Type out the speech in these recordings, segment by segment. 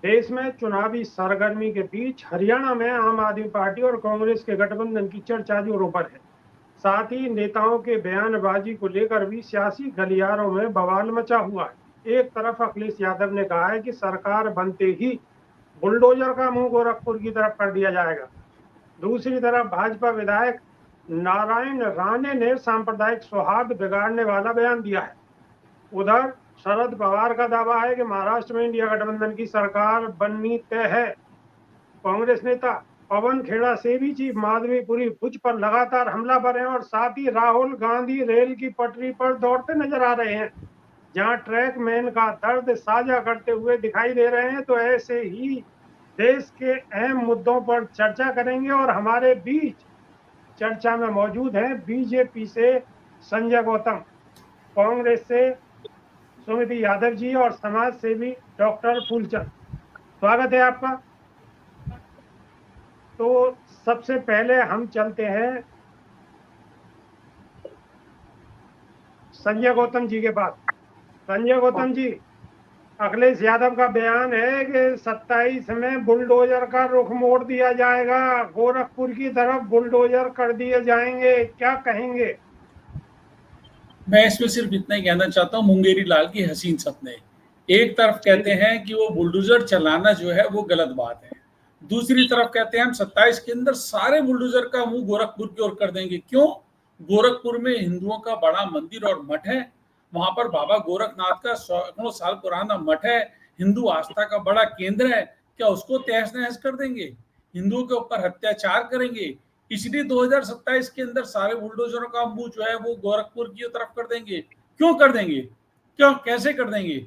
देश में चुनावी सरगर्मी के बीच हरियाणा में आम आदमी पार्टी और कांग्रेस के गठबंधन की चर्चा जोरों पर है। साथ ही नेताओं के बयानबाजी को लेकर भी सियासी गलियारों में बवाल मचा हुआ है। एक तरफ अखिलेश यादव ने कहा है कि सरकार बनते ही बुलडोजर का मुंह गोरखपुर की तरफ कर दिया जाएगा। दूसरी तरफ भाजपा विधायक नारायण राणे ने सांप्रदायिक सौहार्द बिगाड़ने वाला बयान दिया है। उधर शरद पवार का दावा है कि महाराष्ट्र में इंडिया गठबंधन की सरकार बननी तय है। कांग्रेस नेता पवन खेड़ा से भी चीफ माधवीपुरी भुज पर लगातार हमलावर हैं और साथ ही राहुल गांधी रेल की पटरी पर दौड़ते नजर आ रहे हैं। जहां ट्रैक मैन का दर्द साझा करते हुए दिखाई दे रहे हैं, तो ऐसे ही देश के अहम मुद्दों पर चर्चा करेंगे। और हमारे बीच चर्चा में मौजूद हैं बीजेपी से संजय गौतम, कांग्रेस से सुमिति यादव जी और समाज सेवी डॉक्टर फूलचंद। स्वागत है आपका। तो सबसे पहले हम चलते हैं संजय गौतम जी के पास। संजय गौतम जी, अखिलेश यादव का बयान है कि 27 में बुलडोजर का रुख मोड़ दिया जाएगा, गोरखपुर की तरफ बुलडोजर कर दिए जाएंगे, क्या कहेंगे? मैं इसमें सिर्फ इतना ही कहना चाहता हूँ, मुंगेरी लाल की हसीन सपने। एक तरफ जी कहते हैं कि वो बुलडोजर चलाना जो है वो गलत बात है, दूसरी तरफ कहते हैं हम 27 के अंदर सारे बुलडोजर का मुंह गोरखपुर की ओर कर देंगे। क्यों? गोरखपुर में हिंदुओं का बड़ा मंदिर और मठ है, वहां पर बाबा गोरखनाथ का सैकड़ों साल पुराना मठ है, हिंदू आस्था का बड़ा केंद्र है। क्या उसको तहस नहस कर देंगे? हिंदुओं के ऊपर अत्याचार करेंगे? इसलिए 2027 के अंदर सारे बुलडोजरों का मुंह जो है वो गोरखपुर की तरफ कर देंगे। क्यों कर देंगे? क्यों, कैसे कर देंगे?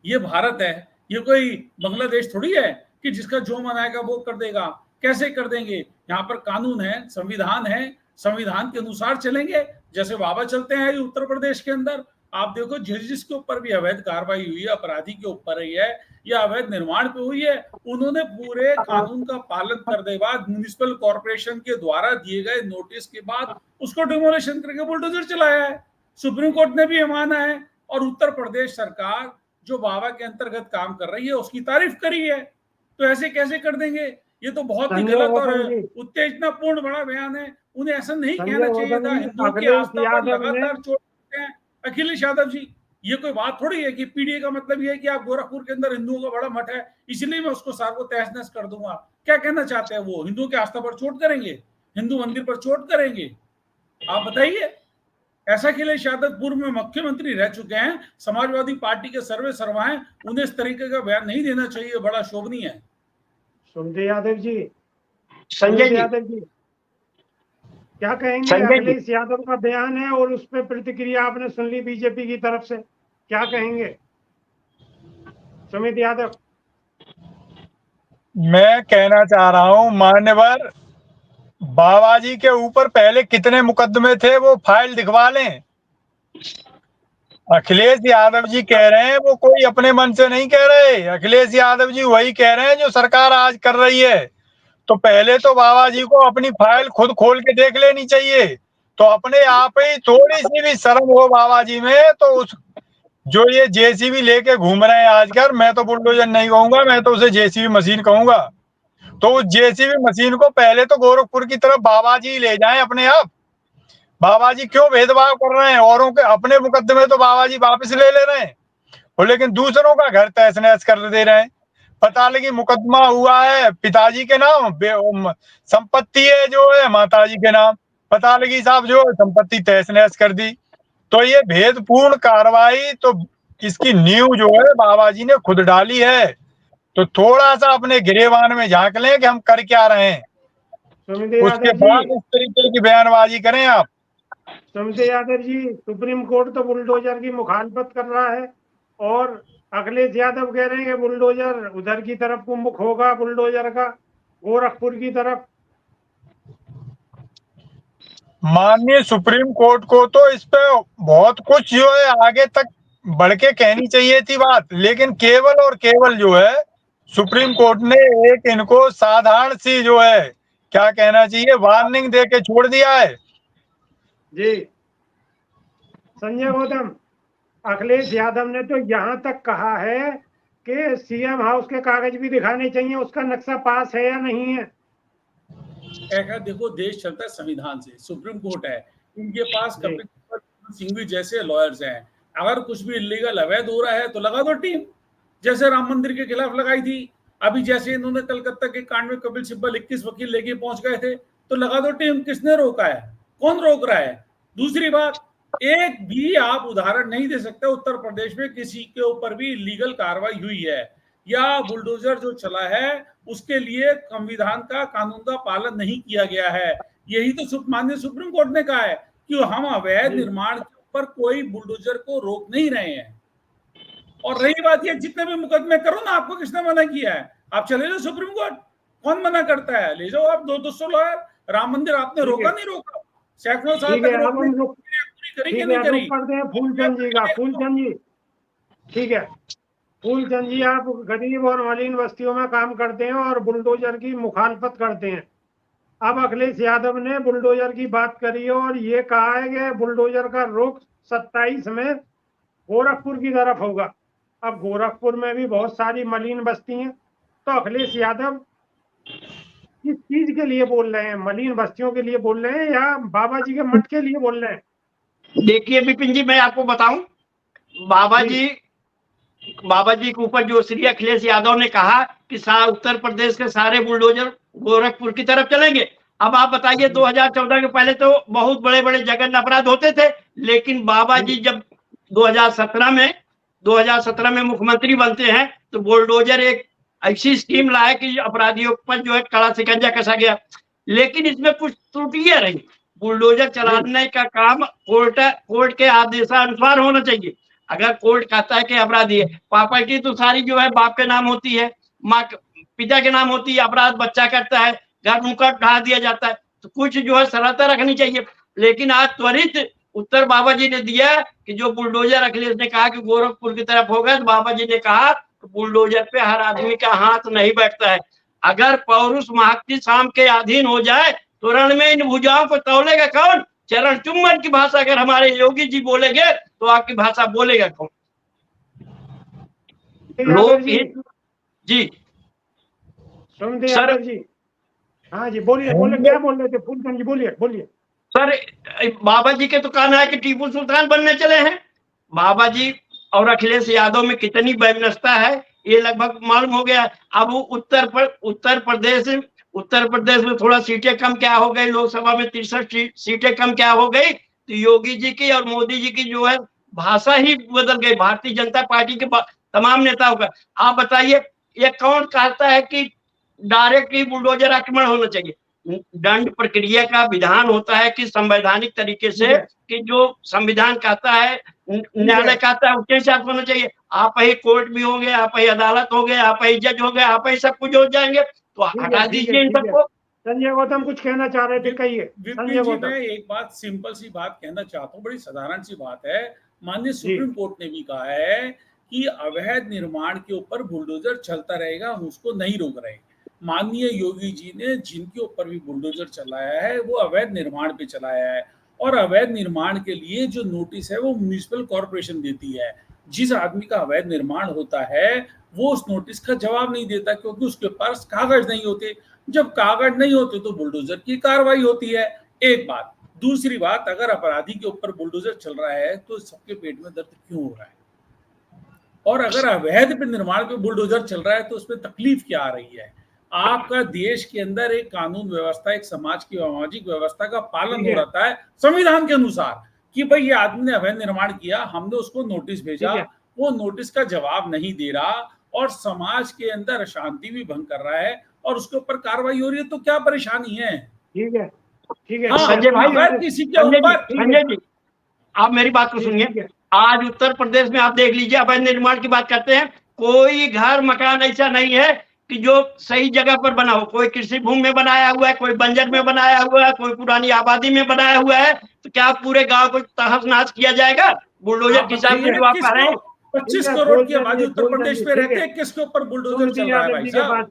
ये भारत है, ये कोई बांग्लादेश थोड़ी है कि जिसका जो मन आएगा वो कर देगा। कैसे कर देंगे? यहाँ पर कानून है, संविधान है, संविधान के अनुसार चलेंगे जैसे बाबा चलते हैं उत्तर प्रदेश के अंदर। आप देखो जिसके ऊपर भी अवैध कार्रवाई हुई है, अपराधी के ऊपर ही है या अवैध निर्माण पे हुई है, उन्होंने पूरे कानून का पालन करने के बाद म्युनिसिपल कॉर्पोरेशन के द्वारा दिए गए नोटिस के बाद उसको डिमोलिशन करके बुलडोजर चलाया है। सुप्रीम कोर्ट ने भी माना है और उत्तर प्रदेश सरकार जो बाबा के अंतर्गत काम कर रही है उसकी तारीफ करी है। तो ऐसे कैसे कर देंगे? ये तो बहुत ही संजय गलत और गौतम जी, उत्तेजनापूर्ण बड़ा बयान है। उन्हें ऐसा नहीं संजय कहना चाहिए गौतम था। जी, हिंदुओं की अखिलेश आस्था पर यादव ने लगातार चोट करते हैं अखिलेश यादव जी। ये कोई बात थोड़ी है कि पीडीए का मतलब ये है कि आप गोरखपुर के अंदर हिंदुओं का बड़ा मठ है इसलिए मैं उसको सार को तहस नहस कर दूंगा। क्या कहना चाहते हैं? वो हिंदुओं की आस्था पर चोट करेंगे, हिंदू मंदिर पर चोट करेंगे? आप बताइए। ऐसा अखिलेश यादव पूर्व में मुख्यमंत्री रह चुके हैं, समाजवादी पार्टी के सर्वे सर्वा हैं, उन्हें इस तरीके का बयान नहीं देना चाहिए, बड़ा शोभनीय है। सुमित यादव जी, संजय सुमित जी। यादव जी, क्या कहेंगे? संजय जी, अखिलेश यादव का बयान है और उस पर प्रतिक्रिया आपने सुन ली बीजेपी की तरफ से, क्या कहेंगे सुमित यादव? मैं कहना चाह रहा हूं मान्यवर, बाबा जी के ऊपर पहले कितने मुकदमे थे वो फाइल दिखवा लें। अखिलेश यादव जी कह रहे हैं वो कोई अपने मन से नहीं कह रहे, अखिलेश यादव जी वही कह रहे हैं जो सरकार आज कर रही है। तो पहले तो बाबा जी को अपनी फाइल खुद खोल के देख लेनी चाहिए। तो अपने आप ही थोड़ी सी भी शर्म हो बाबा जी में, तो उस जो ये जेसीबी लेके घूम रहे हैं आजकल, मैं तो बुलडोजर नहीं कहूंगा, मैं तो उसे जेसीबी मशीन कहूंगा। तो उस जेसीबी मशीन को पहले तो गोरखपुर की तरफ बाबा जी ले जाएं अपने आप। बाबा जी क्यों भेदभाव कर रहे हैं? औरों के अपने मुकदमे तो बाबा जी वापस ले रहे हैं, और लेकिन दूसरों का घर तहस नहस कर दे रहे हैं। पता लगी मुकदमा हुआ है पिताजी के नाम, संपत्ति है जो है माताजी के नाम, पता लगी साहब जो संपत्ति तहस नहस कर दी। तो ये भेदपूर्ण कार्रवाई तो इसकी नींव जो है बाबा जी ने खुद डाली है। तो थोड़ा सा अपने गिरेबान में झांक लें कि हम कर क्या रहे हैं, सुमित उसके यादव जी, बाद इस तरीके की बयानबाजी करें आप। सुमित यादव जी, सुप्रीम कोर्ट तो बुलडोजर की मुखालफत कर रहा है और अखिलेश यादव कह रहे हैं कि बुलडोजर उधर की तरफ को मुख होगा, बुलडोजर का गोरखपुर की तरफ। माननीय सुप्रीम कोर्ट को तो इस पे बहुत कुछ जो है आगे तक बढ़ के कहनी चाहिए थी बात, लेकिन केवल और केवल जो है सुप्रीम कोर्ट ने एक इनको साधारण सी जो है क्या कहना चाहिए वार्निंग दे के छोड़ दिया है। जी संजय गौतम, अखिलेश यादव ने तो यहां तक कहा है के सीएम हाउस के कागज भी दिखाने चाहिए, उसका नक्शा पास है या नहीं है। ऐसा देखो, देश चलता है संविधान से, सुप्रीम कोर्ट है, इनके पास जी। कपिल सिंघवी जैसे लॉयर्स हैं। अगर कुछ भी इलीगल अवैध हो रहा है तो लगा दो टीम, जैसे राम मंदिर के खिलाफ लगाई थी। अभी जैसे इन्होंने कलकत्ता के कांड में कपिल सिब्बल 21 वकील लेके पहुंच गए थे, तो लगा दो टीम। किसने रोका है? कौन रोक रहा है? दूसरी बात, एक भी आप उदाहरण नहीं दे सकते उत्तर प्रदेश में किसी के ऊपर भी इलीगल कार्रवाई हुई है या बुलडोजर जो चला है उसके लिए संविधान का, कानून का पालन नहीं किया गया है। यही तो माननीय सुप्रीम कोर्ट ने कहा है कि हम अवैध निर्माण के ऊपर कोई बुलडोजर को रोक नहीं रहे हैं। और रही बात ये, जितने भी मुकदमे करो ना, आपको किसने मना किया है? आप चले जाओ सुप्रीम कोर्ट, कौन मना करता है? ले जाओ आप 200 लॉयर। राम मंदिर आपने रोका नहीं रोका, सैकड़ों साल तक करी कि नहीं करी? फूलचंद जी का, फूलचंद जी, ठीक है, फूलचंद जी, आप गरीब और मलिन बस्तियों में काम करते हैं और बुलडोजर की मुखालफत करते हैं। अब अखिलेश यादव ने बुलडोजर की बात करी है और ये कहा है कि बुलडोजर का रुख 27 में गोरखपुर की तरफ होगा। अब गोरखपुर में भी बहुत सारी मलिन बस्ती हैं, तो अखिलेश यादव किस चीज के लिए बोल रहे हैं? मलिन बस्तियों के लिए बोल रहे हैं या बाबा जी के मठ के लिए बोल रहे हैं? देखिए विपिन जी, मैं आपको बताऊं, बाबा जी के ऊपर जो श्री अखिलेश यादव ने कहा कि उत्तर प्रदेश के सारे बुलडोजर गोरखपुर की तरफ चलेंगे। अब आप बताइए, 2014 के पहले तो बहुत बड़े बड़े जघन्य अपराध होते थे, लेकिन बाबा जी जब 2017 में मुख्यमंत्री बनते हैं तो बुलडोजर एक ऐसी स्कीम लाए कि अपराधियों पर जो है कड़ा शिकंजा कसा गया। लेकिन इसमें कुछ त्रुटियां रही। बुलडोजर चलाने का काम कोर्ट के आदेशानुसार होना चाहिए। अगर कोर्ट कहता है कि अपराधी है, प्रॉपर्टी तो सारी जो है बाप के नाम होती है, माँ पिता के नाम होती है, अपराध बच्चा करता है, घर उनका ढा दिया जाता है, तो कुछ जो है सरलता रखनी चाहिए। लेकिन आज त्वरित उत्तर बाबा जी ने दिया कि जो बुलडोजर अखिलेश ने कहा कि गोरखपुर की तरफ होगा, तो बाबा जी ने कहा तो बुलडोजर पे हर आदमी का हाथ नहीं बैठता है। अगर पौरुष महत्ति शाम के अधीन हो जाए तो रण में इन भुजाओं को तौलेगा कौन? चरण चुम्बन की भाषा अगर हमारे योगी जी बोलेंगे तो आपकी भाषा बोलेगा कौन? लोग जी सुनते यादव जी, हाँ जी, बोलिए क्या बोल रहे थे? फूलचंद जी बोलिए। सर, बाबा जी के तो कहना है कि टीपू सुल्तान बनने चले हैं। बाबा जी और अखिलेश यादव में कितनी वैमनस्यता है ये लगभग मालूम हो गया। अब उत्तर प्रदेश में थोड़ा सीटें कम क्या हो गई, लोकसभा में 63 सीटें कम क्या हो गई, तो योगी जी की और मोदी जी की जो है भाषा ही बदल गई। भारतीय जनता पार्टी के तमाम नेताओं का आप बताइए, ये कौन कहता है कि डायरेक्ट ही बुलडोजर आक्रमण होना चाहिए? दंड प्रक्रिया का विधान होता है कि संवैधानिक तरीके से, कि जो संविधान कहता है, न्यायालय कहता है, उसके हिसाब होना चाहिए। आप ही कोर्ट भी होंगे, आप ही अदालत हो गए, आप ही जज हो गए, आप ही सब कुछ हो जाएंगे, तो हटा दीजिए इन सबको। संजय गौतम कुछ कहना चाह रहे थे, कहिए। संजय गौतम, मैं एक बात, सिंपल सी बात कहना चाहता हूँ, बड़ी साधारण सी बात है। माननीय सुप्रीम कोर्ट ने भी कहा है कि अवैध निर्माण के ऊपर बुलडोजर चलता रहेगा, हम उसको नहीं रोक रहे। माननीय योगी जी ने जिनके ऊपर भी बुलडोजर चलाया है वो अवैध निर्माण पे चलाया है, और अवैध निर्माण के लिए जो नोटिस है वो म्युनिसिपल कॉर्पोरेशन देती है। जिस आदमी का अवैध निर्माण होता है वो उस नोटिस का जवाब नहीं देता, क्योंकि उसके पास कागज नहीं होते। जब कागज नहीं होते तो बुलडोजर की कार्रवाई होती है। एक बात। दूसरी बात, अगर अपराधी के ऊपर बुलडोजर चल रहा है तो सबके पेट में दर्द क्यों हो रहा है? और अगर अवैध पे निर्माण पे बुलडोजर चल रहा है तो उसमें तकलीफ क्या आ रही है? आपका देश के अंदर एक कानून व्यवस्था, एक समाज की सामाजिक व्यवस्था का पालन हो रहा है संविधान के अनुसार, कि भाई ये आदमी ने अवैध निर्माण किया, हमने उसको नोटिस भेजा, वो नोटिस का जवाब नहीं दे रहा और समाज के अंदर शांति भी भंग कर रहा है और उसके ऊपर कार्रवाई हो रही है, तो क्या परेशानी है? ठीक है। संजय भाई, किसी के ऊपर, संजय जी आप मेरी बात को सुनिए। आज उत्तर प्रदेश में आप देख लीजिए, अवैध निर्माण की बात करते हैं, कोई घर मकान ऐसा नहीं है कि जो सही जगह पर बना हो। कोई कृषि भूमि में बनाया हुआ है, कोई बंजर में बनाया हुआ है, कोई पुरानी आबादी में बनाया हुआ है, तो क्या पूरे गांव को तहस नहस किया जाएगा बुलडोजर के हिसाब से? जो आप कह रहे हैं 25 करोड़ की आबादी उत्तर प्रदेश में रहते हैं, किसके ऊपर बुलडोजर चल रहा है भाई साहब?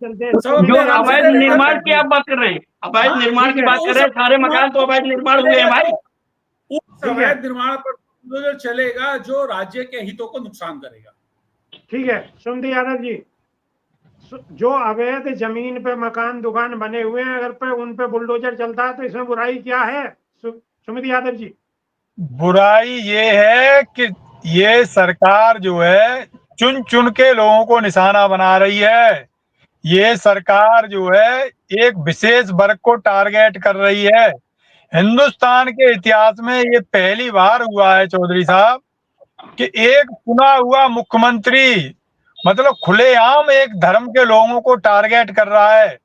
जो अवैध निर्माण की आप बात कर रहे हैं, अवैध निर्माण की बात कर रहे हैं, सारे मकान तो अवैध निर्माण हुए हैं भाई। उस अवैध निर्माण पर बुलडोजर चलेगा जो राज्य के हितों को नुकसान करेगा। ठीक है सुमति यादव जी, जो अवैध जमीन पे मकान दुकान बने हुए हैं, अगर पे उन पे बुलडोजर चलता है तो इसमें बुराई क्या है सुमित यादव जी? बुराई ये है कि ये सरकार जो है चुन चुन के लोगों को निशाना बना रही है। ये सरकार जो है एक विशेष वर्ग को टारगेट कर रही है। हिंदुस्तान के इतिहास में ये पहली बार हुआ है चौधरी साहब कि एक चुना हुआ मुख्यमंत्री मतलब खुलेआम एक धर्म के लोगों को टारगेट कर रहा है,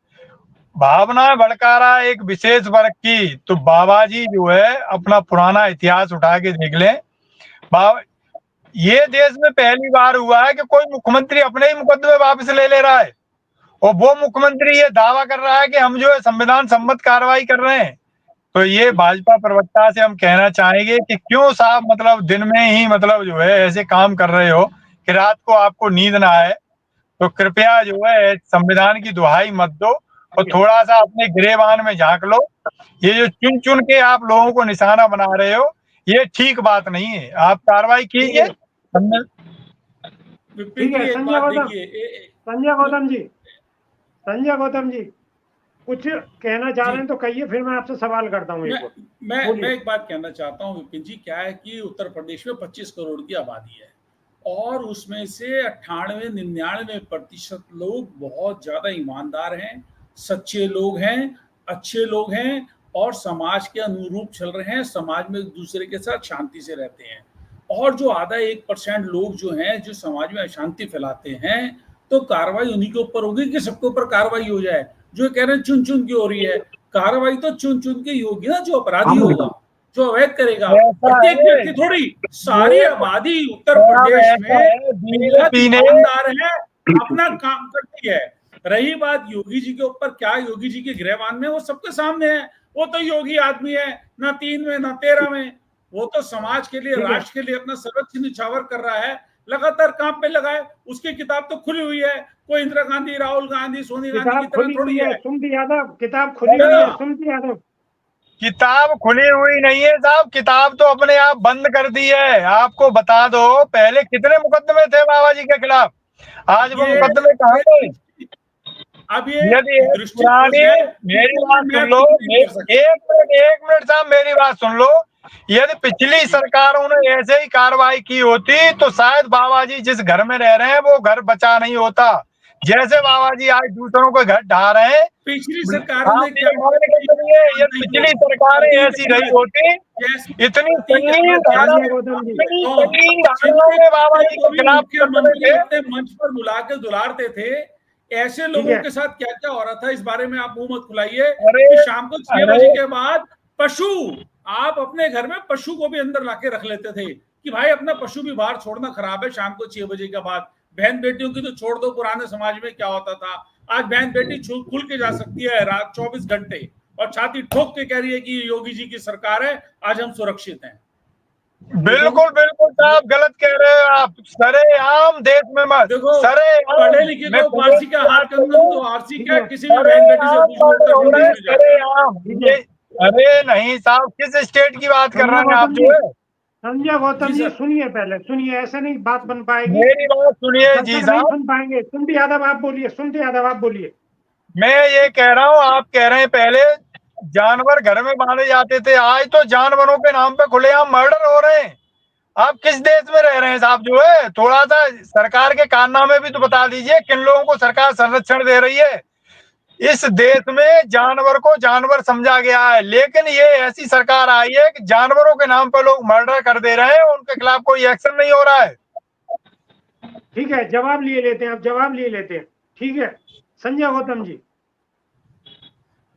भावनाएं भड़का रहा है एक विशेष वर्ग की। तो बाबा जी जो है अपना पुराना इतिहास उठा के देख लें, ये देश में पहली बार हुआ है कि कोई मुख्यमंत्री अपने ही मुकदमे वापस ले रहा है और वो मुख्यमंत्री ये दावा कर रहा है कि हम जो है संविधान सम्मत कार्रवाई कर रहे हैं। तो ये भाजपा प्रवक्ता से हम कहना चाहेंगे कि क्यों साहब मतलब दिन में ही मतलब जो है ऐसे काम कर रहे हो कि रात को आपको नींद ना आए। तो कृपया जो है संविधान की दुहाई मत दो और थोड़ा सा अपने गिरेबान में झांक लो। ये जो चुन चुन के आप लोगों को निशाना बना रहे हो ये ठीक बात नहीं है, आप कार्रवाई कीजिए। ठीक है संजय गौतम जी कुछ कहना चाह रहे हैं तो कहिए, फिर मैं आपसे सवाल करता हूँ। मैं एक बात कहना चाहता हूँ विपिन जी, क्या है कि उत्तर प्रदेश में 25 करोड़ की आबादी है और उसमें से 98-99% लोग बहुत ज्यादा ईमानदार हैं, सच्चे लोग हैं, अच्छे लोग हैं और समाज के अनुरूप चल रहे हैं, समाज में एक दूसरे के साथ शांति से रहते हैं। और जो आधा 1% लोग जो हैं जो समाज में अशांति फैलाते हैं, तो कार्रवाई उन्हीं के ऊपर होगी कि सबके ऊपर कार्रवाई हो जाए। जो कह रहे हैं चुन चुन की हो रही है, कार्रवाई तो चुन चुन के ही होगी ना, जो अपराधी होगा, जो अवैध करेगा। प्रत्येक व्यक्ति थोड़ी, सारी आबादी उत्तर प्रदेश में ईमानदार है, अपना काम करती है। रही बात योगी जी के ऊपर, क्या योगी जी के गिरहवान में, वो सबके सामने है। वो तो योगी आदमी है, ना 3 में ना 13 में। वो तो समाज के लिए, राष्ट्र के लिए अपना सर्वोच्च निछावर कर रहा है, लगातार काम पे लगा है। उसकी किताब तो खुली हुई है, कोई इंदिरा गांधी, राहुल गांधी, सोनिया गांधी की तरह थोड़ी है। सुमति यादव किताब खुली हुई है। सुमति यादव किताब खुली हुई नहीं है साहब, किताब तो अपने आप बंद कर दी है। आपको बता दो पहले कितने मुकदमे थे बाबा जी के खिलाफ, आज वो मुकदमे कहाँ थे? अब ये पुरानी, मेरी बात सुन लो, एक मिनट साहब मेरी बात सुन लो। यदि पिछली सरकारों ने ऐसे ही कार्रवाई की होती तो शायद बाबा जी जिस घर में रह रहे हैं वो घर बचा नहीं होता। जैसे बाबा जी आज दूसरों के घर ढा रहे हैं, पिछली सरकारों ने क्या, ये पिछली सरकारें ऐसी रही होती, इतनी संगीन धाराओं में बाबा जी के खिलाफ अपने मंच पर बुला के दुलारते थे। ऐसे लोगों के साथ क्या क्या हो रहा था, इस बारे में आप मुंह मत खुलाइए। शाम को 6 बजे के बाद पशु, आप अपने घर में पशु को भी अंदर लाके रख लेते थे कि भाई अपना पशु भी बाहर छोड़ना खराब है शाम को 6 बजे के बाद। बहन बेटियों की तो छोड़ दो, पुराने समाज में क्या होता था। आज बहन बेटी खुल के जा सकती है रात 24 घंटे और छाती ठोक के कह रही है कि योगी जी की सरकार है, आज हम सुरक्षित हैं। बिल्कुल बिल्कुल साहब गलत कह रहे हो आप। सरेआम देश में मत देखो, पढ़े लिखे को फारसी का हार कंगन तो आरसी का किसी भी बहन बेटी से पूछ। अरे नहीं साहब, किस स्टेट की बात कर रहे हैं आप? जो है संजय गौतम जी सुनिए, पहले सुनिए, ऐसे नहीं बात बन पाएगी। मेरी बात सुनिए जी साहब, सुन पाएंगे। सुमति यादव आप बोलिए, सुमति यादव आप बोलिए। मैं ये कह रहा हूँ, आप कह रहे हैं पहले जानवर घर में बांधे जाते थे, आज तो जानवरों के नाम पे खुलेआम मर्डर हो रहे हैं। आप किस देश में रह रहे हैं साहब? जो है थोड़ा सा सरकार के कारनामे भी तो बता दीजिए, किन लोगों को सरकार संरक्षण दे रही है। इस देश में जानवर को जानवर समझा गया है, लेकिन ये ऐसी सरकार आई है कि जानवरों के नाम पर लोग मर्डर कर दे रहे हैं, उनके खिलाफ कोई एक्शन नहीं हो रहा है। ठीक है, जवाब लिए लेते हैं, आप जवाब लिए लेते हैं। ठीक है संजय गौतम जी,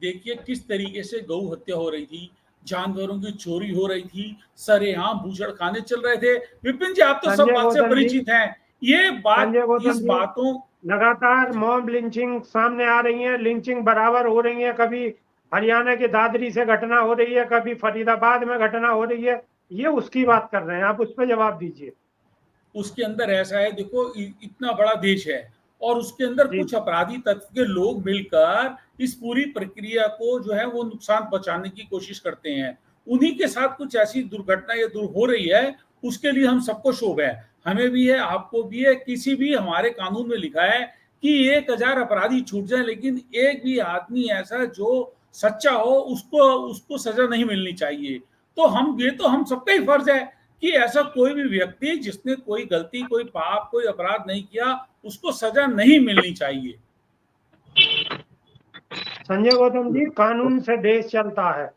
देखिए किस तरीके से गौ हत्या हो रही थी, जानवरों की चोरी हो रही थी, सरेआम बूचड़ खाने चल रहे थे। विपिन जी आप तो सब बात से परिचित हैं। ये बात, इस बातों, लगातार मॉब लिंचिंग सामने आ रही है, लिंचिंग बराबर हो रही है। कभी हरियाणा के दादरी से घटना हो रही है, कभी फरीदाबाद में घटना हो रही है। ये उसकी बात कर रहे हैं, आप उस पर जवाब दीजिए। उसके अंदर ऐसा है, देखो इतना बड़ा देश है और उसके अंदर कुछ अपराधी तत्व के लोग मिलकर इस पूरी प्रक्रिया को जो है वो नुकसान पहुंचाने की कोशिश करते हैं। उन्हीं के साथ कुछ ऐसी दुर्घटना या हो रही है, उसके लिए हम सबको शोभ है। हमें भी है, आपको भी है, किसी भी हमारे कानून में लिखा है कि 1000 अपराधी छूट जाए, लेकिन एक भी आदमी ऐसा जो सच्चा हो उसको सजा नहीं मिलनी चाहिए। तो हम सबका ही फर्ज है कि ऐसा कोई भी व्यक्ति जिसने कोई गलती, कोई पाप, कोई अपराध नहीं किया, उसको सजा नहीं मिलनी चाहिए। संजय गौतम जी, कानून से देश चलता है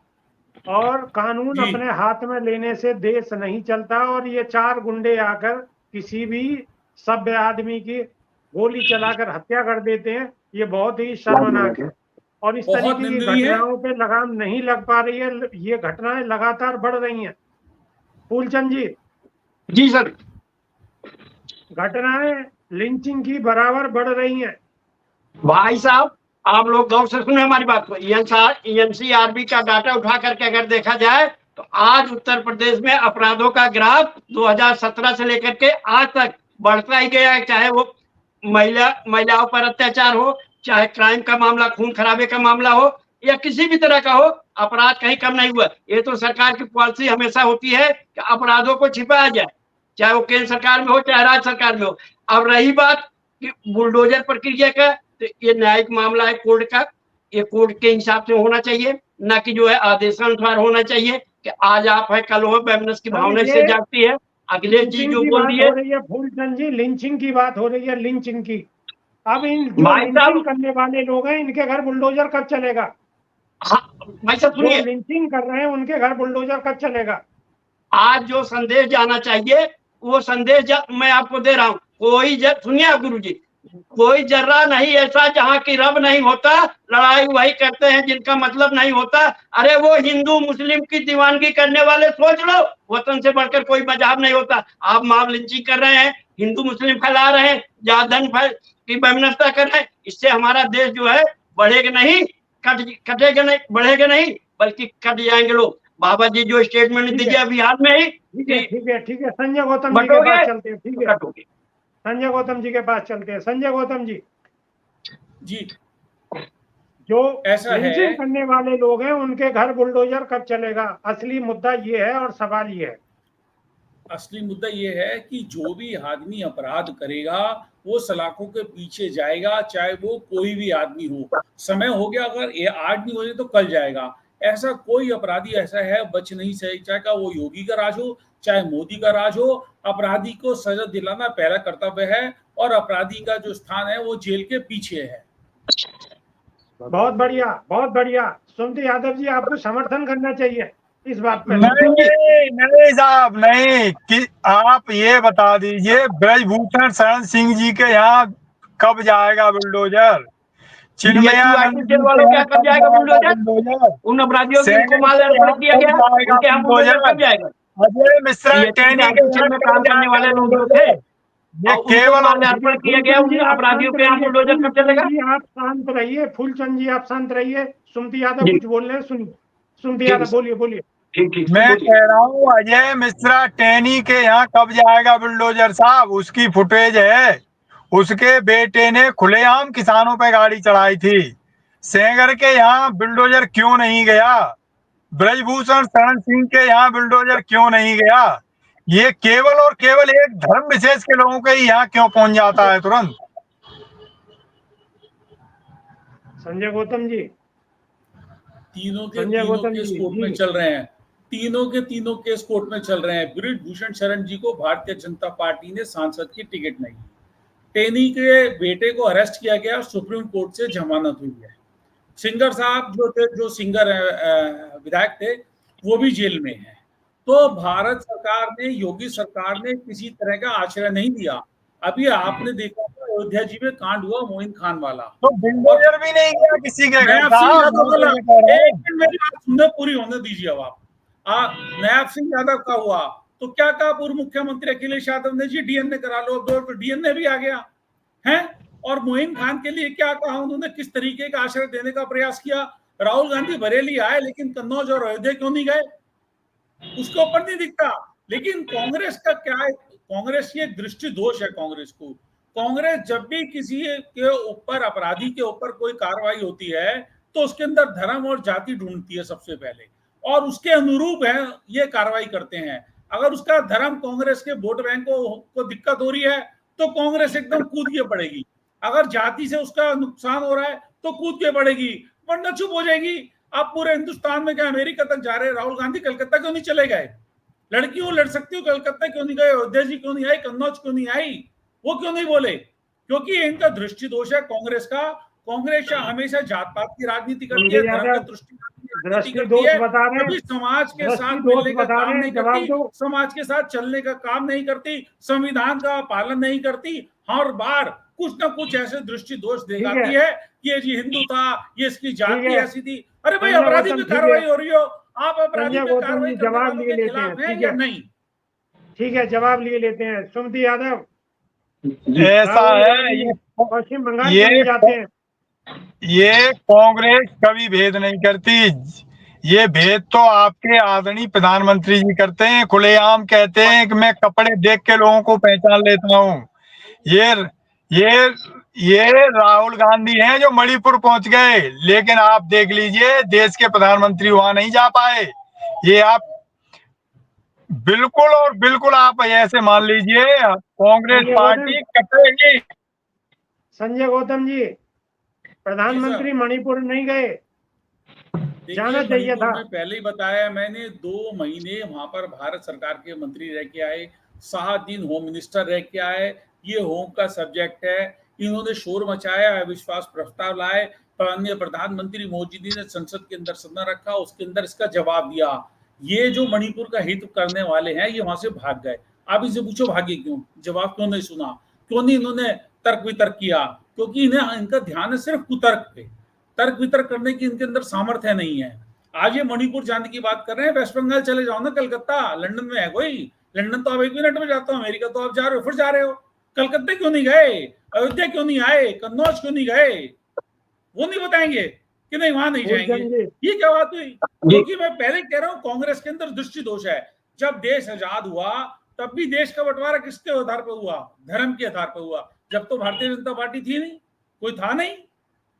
और कानून जी। अपने हाथ में लेने से देश नहीं चलता। और ये 4 गुंडे आकर किसी भी सभ्य आदमी की गोली चलाकर हत्या कर देते हैं, ये बहुत ही शर्मनाक है। और इस बहुत तरीके की निंदनीय है। घटनाओं पे लगाम नहीं लग पा रही है, ये घटनाएं लगातार बढ़ रही हैं। फूलचंद जी, जी सर, घटनाएं लिंचिंग की बराबर बढ़ रही हैं। भाई साहब आप लोग गौर से सुने हमारी बात को। एनसीआरबी का डाटा उठा करके अगर देखा जाए तो आज उत्तर प्रदेश में अपराधों का ग्राफ 2017 से लेकर के आज तक बढ़ता ही गया है। चाहे वो महिलाओं पर अत्याचार हो, चाहे क्राइम का मामला, खून खराबे का मामला हो, या किसी भी तरह का हो, अपराध कहीं कम नहीं हुआ। ये तो सरकार की पॉलिसी हमेशा होती है कि अपराधों को छिपाया जाए, चाहे वो केंद्र सरकार में हो चाहे राज्य सरकार में हो। अब रही बात कि बुलडोजर प्रक्रिया का, तो ये न्यायिक मामला है कोर्ट का, ये कोर्ट के हिसाब से होना चाहिए, ना कि जो है आदेशानुसार होना चाहिए कि आज आप है कल हो। बैमनस की भावना इससे जागती है। अखिलेश जी जो बोल दिए, हो रही है फूलचंद जी, लिंचिंग की बात हो रही है, लिंचिंग की। अब इन जो भाई लिंचिंग साहब, करने वाले लोग हैं, इनके घर बुलडोजर कब चलेगा? हाँ भाई साहब जो सुनिए, लिंचिंग कर रहे हैं उनके घर बुलडोजर कब चलेगा? आज जो संदेश जाना चाहिए वो संदेश मैं आपको दे रहा हूँ। सुनिए गुरु जी, कोई जर्रा नहीं ऐसा जहाँ की रब नहीं होता, लड़ाई वही करते हैं जिनका मतलब नहीं होता। अरे वो हिंदू मुस्लिम की दीवानगी करने वाले सोच लो, वतन से बढ़कर कोई मजहब नहीं होता। आप मॉब लिंचिंग कर रहे हैं, हिंदू मुस्लिम फैला रहे हैं, जाधन की वैमनस्यता कर रहे हैं। इससे हमारा देश जो है बढ़ेगा नहीं, कटेगा नहीं, बढ़ेगा नहीं, बल्कि कट जाएंगे लोग। बाबा जी जो स्टेटमेंट दीजिए बिहार में ही, ठीक है संजय गौतम जी के पास चलते हैं। ठीक है, कटोगे। संजय गौतम जी के पास चलते हैं। संजय गौतम जी, जी, जो ऐसा है। लिंचिंग करने वाले लोग हैं उनके घर बुलडोजर कब चलेगा? असली मुद्दा ये है और सवाल ये है। असली मुद्दा ये है कि जो भी आदमी अपराध करेगा वो सलाखों के पीछे जाएगा, चाहे वो कोई भी आदमी हो। समय हो गया, अगर ये आज नहीं हो जाए तो कल जाएगा। ऐसा कोई अपराधी ऐसा है बच नहीं सही, चाहे वो योगी का राज हो चाहे मोदी का राज हो। अपराधी को सजा दिलाना पहला कर्तव्य है और अपराधी का जो स्थान है वो जेल के पीछे है। बहुत बढ़िया, बहुत बढ़िया। सुमति यादव जी, आपको समर्थन करना चाहिए इस बात पे। नहीं साहब, नहीं कि आप ये बता दीजिए ब्रजभूषण शरण सिंह जी के यहाँ कब जाएगा बुलडोजर? चिन्मयानंद वालों क्या कब जाएगा बुलडोजर? उन अपराधियों को जिनको माल अर्पण किया गया उनके यहाँ बुलडोजर कब जाएगा? अजय मिश्रा टेनी के में काम करने वाले लोग जो थे, ये केवल अर्पण किया गया, उन अपराधियों के यहाँ बुलडोजर कब चलेगा? आप शांत रहिए, फूलचंद जी आप शांत रहिए। सुमति यादव कुछ बोल रहे हैं, सुनिए। सुमति यादव बोलिए, बोलिए। मैं कह रहा हूँ अजय मिश्रा टेनी के यहाँ कब जाएगा बुलडोजर साहब? उसकी फुटेज है। उसके बेटे ने खुलेआम किसानों पे गाड़ी चढ़ाई थी। सेंगर के यहाँ बुलडोजर क्यों नहीं गया? ब्रजभूषण शरण सिंह के यहाँ बुलडोजर क्यों नहीं गया? ये केवल और केवल एक धर्म विशेष के लोगों के ही यहाँ क्यों पहुंच जाता है तुरंत? संजय गौतम जी, तीनों केस कोर्ट में चल रहे हैं। तीनों केस कोर्ट में चल रहे हैं। ब्रजभूषण शरण जी को भारतीय जनता पार्टी ने सांसद की टिकट नहीं, टेनी के बेटे को अरेस्ट किया गया और सुप्रीम कोर्ट से जमानत हुई है। सिंगर साहब जो सिंगर विधायक थे वो भी जेल में हैं। तो भारत सरकार ने, योगी सरकार ने किसी तरह का आश्रय नहीं दिया। अभी आपने देखा अयोध्या जी में कांड हुआ मोइन खान वाला, तो बुलडोजर भी नहीं गया किसी के घर। मेरी बात सुनने पूरी होने दीजिए। अब आप नायब सिंह यादव का हुआ तो क्या कहा पूर्व मुख्यमंत्री अखिलेश यादव ने? जी डीएनए करा लो। अब तो डीएनए भी आ गया है। और मोइन खान के लिए क्या कहा उन्होंने? किस तरीके का आश्रय देने का प्रयास किया? राहुल गांधी बरेली आए लेकिन कन्नौज और अयोध्या क्यों नहीं गए? उसके ऊपर नहीं दिखता। लेकिन कांग्रेस का क्या है? कांग्रेस ये दृष्टि दोष है कांग्रेस को। कांग्रेस जब भी किसी के ऊपर, अपराधी के ऊपर कोई कार्रवाई होती है तो उसके अंदर धर्म और जाति ढूंढती है सबसे पहले, और उसके अनुरूप है ये कार्रवाई करते हैं। अगर उसका धर्म कांग्रेस के वोट बैंक को दिक्कत हो रही है तो कांग्रेस एकदम कूद के पड़ेगी, अगर जाति से उसका नुकसान हो रहा है तो कूद के पड़ेगी, वरना चुप हो जाएगी। आप पूरे हिंदुस्तान में क्या अमेरिका तक जा रहे हैं? राहुल गांधी कलकत्ता क्यों नहीं चले गए? लड़कियों लड़ सकती हो, कलकत्ता क्यों नहीं गए? अयोध्या जी क्यों नहीं आई? कन्नौज क्यों नहीं आई? वो क्यों नहीं बोले? क्योंकि इनका दृष्टि दोष है कांग्रेस का। कांग्रेस हमेशा जात पात की राजनीति करती है, धर्म की दृष्टि करती है, कभी समाज के साथ मिलने का काम नहीं करती, समाज के साथ चलने का काम नहीं करती, संविधान का पालन नहीं करती, हर बार कुछ ना कुछ ऐसे दृष्टि दोष दिखाती है कि ये जी हिंदू था, ये इसकी जाति ऐसी थी। अरे भाई, अपराधी पे कार्रवाई हो रही हो, आप अपराधी पे कार्रवाई करने वालों के खिलाफ हैं या नहीं? ठीक है, जवाब लिए लेते हैं। सुमति यादव, ऐसा है, ये पश्चिम बंगाल में जाते हैं, ये कांग्रेस कभी भेद नहीं करती। ये भेद तो आपके आदरणीय प्रधानमंत्री जी करते हैं, खुलेआम कहते हैं कि मैं कपड़े देख के लोगों को पहचान लेता हूँ। ये राहुल गांधी हैं जो मणिपुर पहुंच गए, लेकिन आप देख लीजिए देश के प्रधानमंत्री वहां नहीं जा पाए। ये आप बिल्कुल और बिल्कुल आप ऐसे मान लीजिए कांग्रेस पार्टी कटेगी। संजय गौतम जी, प्रधानमंत्री मणिपुर नहीं गए, जाना चाहिए था। पहले ही बताया मैंने, 2 महीने वहां पर भारत सरकार के मंत्री रह के आए, 7 दिन होम मिनिस्टर रह के आए, ये होम का सब्जेक्ट है। इन्होंने शोर मचाया, अविश्वास प्रस्ताव लाए, माननीय प्रधानमंत्री मोदी जी ने संसद के अंदर सदन रखा, उसके अंदर इसका जवाब दिया। ये जो मणिपुर का हित करने वाले हैं ये वहां से भाग गए। आप इनसे पूछो भागे क्यों, जवाब क्यों नहीं सुना, क्यों नहीं इन्होंने तर्क वितर्क किया? क्योंकि इनका ध्यान है सिर्फ कुतर्क पे, तर्क वितर्क करने की इनके अंदर सामर्थ्य नहीं है। आज ये मणिपुर जाने की बात कर रहे हैं, वेस्ट बंगाल चले जाओ ना, कलकत्ता, लंदन में है कोई? लंदन तो आप 1 मिनट में जाता हो, अमेरिका तो आप जा रहे हो, फिर जा रहे हो। कलकत्ता क्यों नहीं गए? अयोध्या क्यों नहीं आए? कन्नौज क्यों नहीं गए? वो नहीं बताएंगे कि नहीं वहां नहीं जाएंगे। ये क्या बात हुई? क्योंकि मैं पहले कह रहा हूं कांग्रेस के अंदर दृष्टि दोष है। जब देश आजाद हुआ तब भी देश का बंटवारा किसके आधार पर हुआ? धर्म के आधार पर हुआ। जब तो भारतीय जनता पार्टी थी नहीं, कोई था नहीं,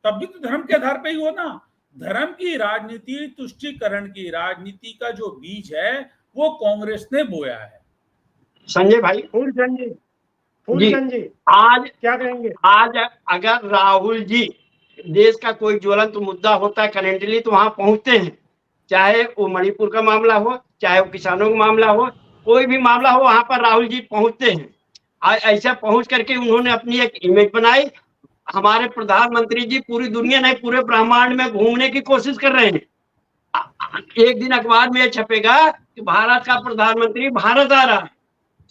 तब भी तो धर्म के आधार पर ही हुआ ना। धर्म की राजनीति, तुष्टीकरण की राजनीति का जो बीज है वो कांग्रेस ने बोया है। संजय भाई, फूलचंद जी, आज क्या कहेंगे? आज अगर राहुल जी, देश का कोई ज्वलंत मुद्दा होता है करेंटली तो वहां पहुंचते हैं, चाहे वो मणिपुर का मामला हो, चाहे वो किसानों का मामला हो, कोई भी मामला हो, वहां पर राहुल जी पहुंचते हैं। ऐसा पहुंच करके उन्होंने अपनी एक इमेज बनाई। हमारे प्रधानमंत्री जी पूरी दुनिया नहीं, पूरे ब्रह्मांड में घूमने की कोशिश कर रहे हैं। एक दिन अखबार में छपेगा कि भारत का प्रधानमंत्री भारत आ रहा है,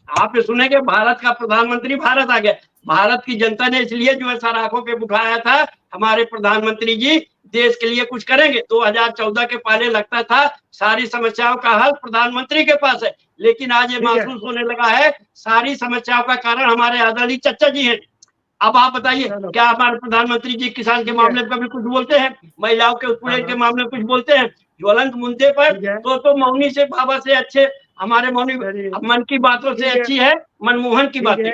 आप सुनेंगे भारत का प्रधानमंत्री भारत आ गया। भारत की जनता ने इसलिए जो है सर आंखों पे उठाया था, हमारे प्रधानमंत्री जी देश के लिए कुछ करेंगे। 2014 के पहले लगता था सारी समस्याओं का हल प्रधानमंत्री के पास है, लेकिन आज ये महसूस होने लगा है सारी समस्याओं का कारण हमारे आदरणीय चचा जी हैं। अब आप बताइए, क्या हमारे प्रधानमंत्री जी किसान के मामले में कभी कुछ बोलते हैं? महिलाओं के उत्पीड़न के मामले में कुछ बोलते हैं? ज्वलंत मुद्दे पर तो मौनी से बाबा से अच्छे, हमारे मौनी मन की बातों से अच्छी है मनमोहन की बातें।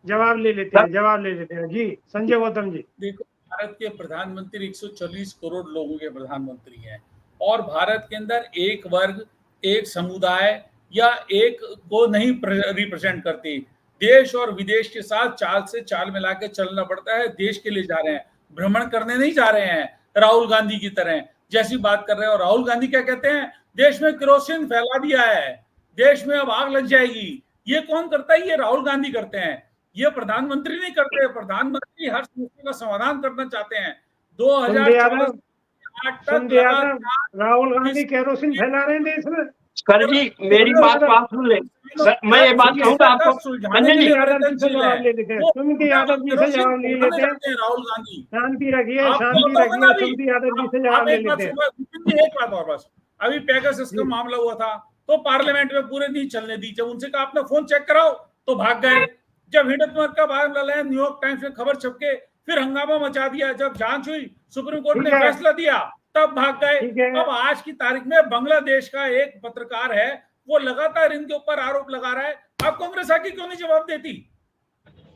जवाब ले लेते हैं जी। संजय गौतम जी, देखो, भारत के प्रधानमंत्री 140 करोड़ लोगों के प्रधानमंत्री हैं, और भारत के अंदर एक वर्ग, एक समुदाय या एक को नहीं रिप्रेजेंट करती। देश और विदेश के साथ चाल से चाल मिला के चलना पड़ता है। देश के लिए जा रहे हैं, भ्रमण करने नहीं जा रहे हैं राहुल गांधी की तरह जैसी बात कर रहे हैं। और राहुल गांधी क्या कहते हैं? देश में केरोसिन फैला दिया है, देश में अब आग लग जाएगी। ये कौन करता है? ये राहुल गांधी करते हैं, ये प्रधानमंत्री नहीं करते। प्रधानमंत्री हर समस्या का समाधान करना चाहते हैं। 2014 तक राहुल गांधी केरोसिन फैला रहे हैं देश में। सर जी, मेरी बात को आप सुन ले। मैं ये बात कहूँगा आपको, सुमित यादव जी से जवाब ले लेते हैं। सुमित यादव जी से जवाब ले लेते हैं। राहुल गांधी, शांति रखिए, शांति रखिए। सुमित यादव जी से जवाब ले लेते हैं। एक बात और बस, अभी पेगासस का मामला हुआ था तो पार्लियामेंट में पूरे नहीं चलने दी। जब उनसे कहा अपना फोन चेक कराओ तो भाग गए। जब हिंदुत्व का मामला लाया, न्यूयॉर्क टाइम्स में खबर छपके, फिर हंगामा मचा दिया। जब जांच हुई, सुप्रीम कोर्ट ने फैसला दिया, तब भाग गए। अब आज की तारीख में बांग्लादेश का एक पत्रकार है, वो लगातार इनके ऊपर आरोप लगा रहा है। अब कांग्रेस आके क्यों नहीं जवाब देती?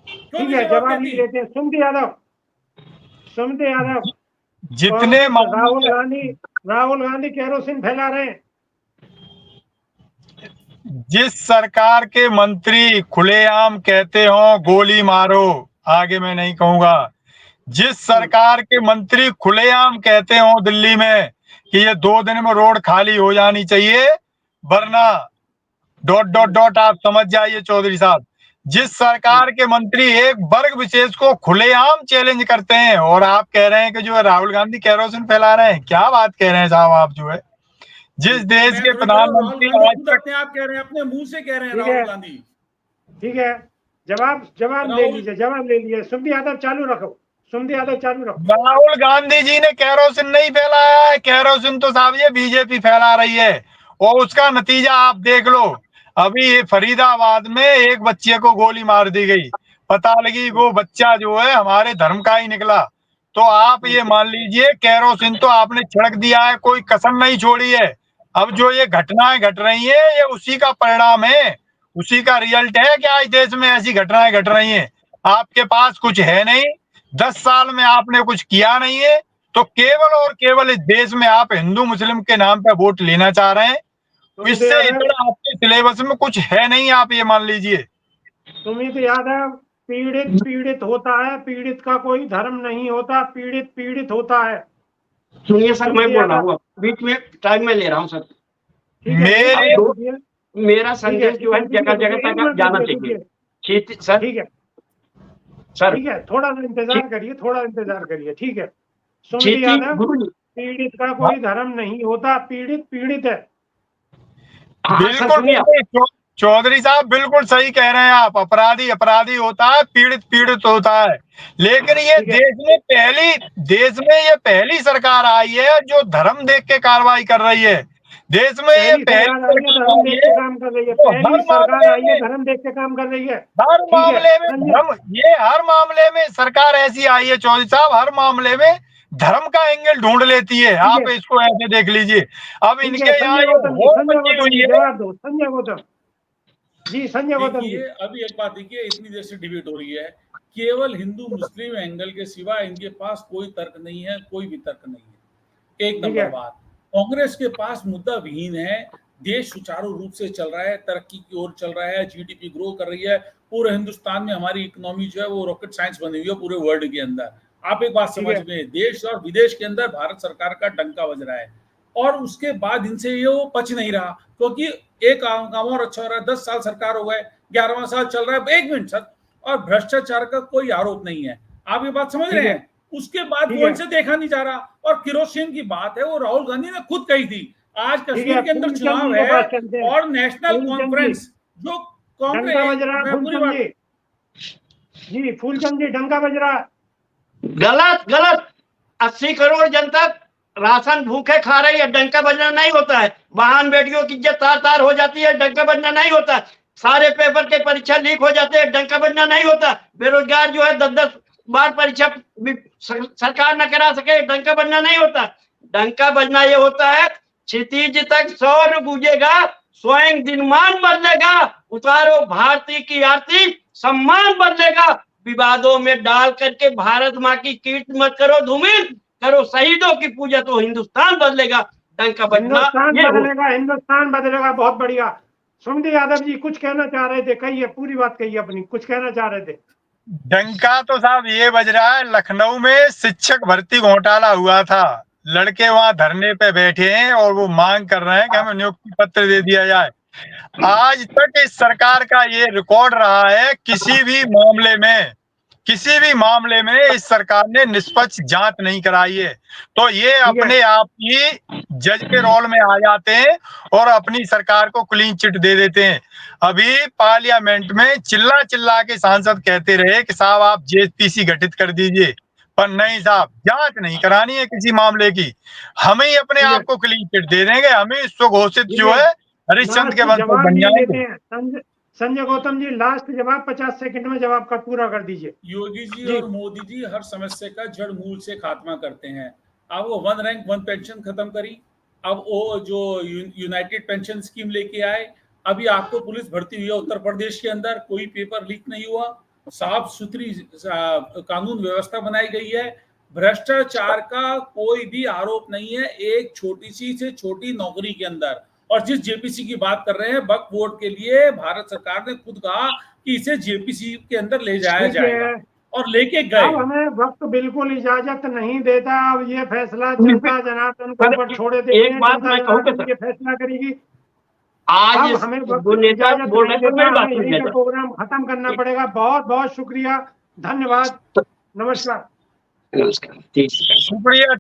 ठीक है, जवाब नहीं देते। सुमित यादव, जितने राहुल गांधी केरोसिन फैला रहे हैं। जिस सरकार के मंत्री खुलेआम कहते हो गोली मारो, आगे मैं नहीं कहूंगा, जिस सरकार के मंत्री खुलेआम कहते हो दिल्ली में कि ये 2 दिन में रोड खाली हो जानी चाहिए, वरना ... आप समझ जाइए चौधरी साहब, जिस सरकार के मंत्री एक वर्ग विशेष को खुलेआम चैलेंज करते हैं, और आप कह रहे हैं कि जो है राहुल गांधी केरोसिन फैला रहे हैं, क्या बात कह रहे हैं साहब आप? जो है जिस देश के प्रधानमंत्री आज तक अपने आप कह रहे हैं, अपने मुंह से कह रहे हैं ठीक है, राहुल गांधी। ठीक है, जवाब ले लीजिए, जवाब ले लीजिए। सुमति यादव चालू रखो, सुमति यादव चालू रखो। राहुल गांधी जी ने केरोसिन नहीं फैलाया है, केरोसिन तो साहब ये बीजेपी फैला रही है, और उसका नतीजा आप देख लो। अभी ये फरीदाबाद में एक बच्चे को गोली मार दी गई, पता लगी वो बच्चा जो है हमारे धर्म का ही निकला। तो आप ये मान लीजिए केरोसिन तो आपने छिड़क दिया है, कोई कसर नहीं छोड़ी है। अब जो ये घटनाएं घट रही है ये उसी का परिणाम है, उसी का रिजल्ट है कि आज देश में ऐसी घटनाएं घट रही हैं। आपके पास कुछ है नहीं, 10 साल में आपने कुछ किया नहीं है, तो केवल और केवल इस देश में आप हिंदू मुस्लिम के नाम पे वोट लेना चाह रहे हैं। इससे इतना आपके सिलेबस में कुछ है नहीं, आप ये मान लीजिए। सुमित यादव, पीड़ित होता है, पीड़ित का कोई धर्म नहीं होता, पीड़ित होता है। सुनिए सर, मैं बोल रहा हूँ, बीच में टाइम में ले रहा हूँ सर। मेरा संदेश जो है जगह जगह तक जाना चाहिए सर। ठीक है सर, ठीक है, थोड़ा सा इंतजार करिए, थोड़ा इंतजार करिए, ठीक है। सुमित यादव, पीड़ित का कोई धर्म नहीं होता, पीड़ित है। बिल्कुल चौधरी साहब, बिल्कुल सही कह रहे हैं आप। अपराधी होता है, पीड़ित होता है। लेकिन ये देश में ये पहली सरकार आई है जो धर्म देख के कार्रवाई कर रही है। देश में ये पहली धर्म देख के काम कर रही है, पहली सरकार आई है धर्म देख के काम कर रही है। हर मामले में हर मामले में सरकार ऐसी आई है चौधरी साहब, हर मामले में धर्म का एंगल ढूंढ लेती है। आप इसको ऐसे देख लीजिए। अब इनके यहाँ जवाब दो संजय गौतम जी। संजय गौतम जी, अभी एक बात देखिए, इतनी देर से डिबेट हो रही है, केवल हिंदू मुस्लिम एंगल के सिवा इनके पास कोई तर्क नहीं है, कोई भी तर्क नहीं है। एक नंबर बात, कांग्रेस के पास मुद्दा विहीन है। देश सुचारू रूप से चल रहा है, तरक्की की ओर चल रहा है, जीडीपी ग्रो कर रही है। पूरे हिंदुस्तान में हमारी इकोनॉमी जो है वो रॉकेट साइंस बनी हुई है पूरे वर्ल्ड के अंदर। आप एक बात समझ में, देश और विदेश के अंदर भारत सरकार का डंका बज रहा है, और उसके बाद इनसे ये वो पच नहीं रहा, क्योंकि एक काम और अच्छा हो रहा है। 10 साल सरकार हो गए, 11वां साल चल रहा है, 1 मिनट सर, और भ्रष्टाचार का कोई आरोप नहीं है। आप ये बात समझ रहे हैं? उसके बाद वो इनसे देखा नहीं जा रहा। और केरोसिन की बात है, वो राहुल गांधी ने खुद कही थी। आज कश्मीर के अंदर चुनाव है और नेशनल कॉन्फ्रेंस जो कांग्रेस जी, फूलचंद जी, डंका बज रहा। गलत 80 करोड़ जनता राशन भूखे खा रही है, डंका बजना नहीं होता है। बहन बेटियों की इज्जत तार हो जाती है, डंका बजना नहीं होता। सारे पेपर के परीक्षा लीक हो जाते हैं, डंका बजना नहीं होता। बेरोजगार जो है 10-10 बार परीक्षा सरकार न करा सके, डंका बजना नहीं होता। डंका बजना ये होता है, क्षितिज तक सौर गूंजेगा, स्वयं दिनमान बदलेगा, उतारो भारती की आरती, सम्मान बदलेगा। विवादों में डाल करके भारत माँ की कीर्ति मत करो धूमिल, करो शहीदों की पूजा, तो हिंदुस्तान बदलेगा। डंका बजना हिंदुस्तान बदलेगा। बहुत बढ़िया। सुमित यादव जी कुछ कहना चाह रहे थे, कहिए, पूरी बात कहिए अपनी, कुछ कहना चाह रहे थे। डंका तो साहब ये बज रहा है, लखनऊ में शिक्षक भर्ती घोटाला हुआ था, लड़के वहां धरने पे बैठे हैं और वो मांग कर रहे हैं कि हमें नियुक्ति पत्र दे दिया जाए। आज तक इस सरकार का ये रिकॉर्ड रहा है, किसी भी मामले में इस सरकार ने निष्पक्ष जांच नहीं कराई है। तो ये अपने आप ही जज के रोल में आ जाते हैं और अपनी सरकार को क्लीन चिट दे देते हैं। अभी पार्लियामेंट में चिल्ला के सांसद कहते रहे कि साहब आप जेपीसी गठित कर दीजिए, पर नहीं साहब, जांच नहीं करानी है किसी मामले की, हम ही अपने आप को क्लीन चिट दे देंगे, हम ही स्वघोषित जो है हरिश्चंद्र के वंशज बन जाएंगे। संजय गौतम जी, लास्ट जवाब 50 सेकंड में जवाब का पूरा कर दीजिए। योगी जी और मोदी जी हर समस्या का जड़ मूल से खात्मा करते हैं। अब वो 1 रैंक 1 पेंशन खत्म करी, अब वो जो यूनाइटेड पेंशन स्कीम लेके आए, अभी आपको पुलिस भर्ती हुई है उत्तर प्रदेश के अंदर, कोई पेपर लीक नहीं हुआ, साफ सुथरी कानून व्यवस्था बनाई गई है, भ्रष्टाचार का कोई भी आरोप नहीं है एक छोटी सी से छोटी नौकरी के अंदर। और जिस जेपीसी की बात कर रहे हैं वक्फ बोर्ड के लिए भारत सरकार ने खुद कहा कि इसे जेपीसी के अंदर ले जाया जाएगा और लेके गए। अब हमें वक्त बिल्कुल इजाजत नहीं देता। अब ये फैसला जनता जनार्दन को ऊपर छोड़े देते हैं। एक बात जनता मैं कहूँ जनार्दन सर, ये फैसला करेगी। आज अब हमें वक्त दो नेता इजाजत बोल नहीं रहे थे, देता। मेरी बात हमें यही सुनिए का सर। प्रोग्राम खत्म करना पड़ेगा। बहुत बहुत शुक्रिया, धन्यवाद, नमस्कार। नमस्कार, ठीक है। शुक्रिया।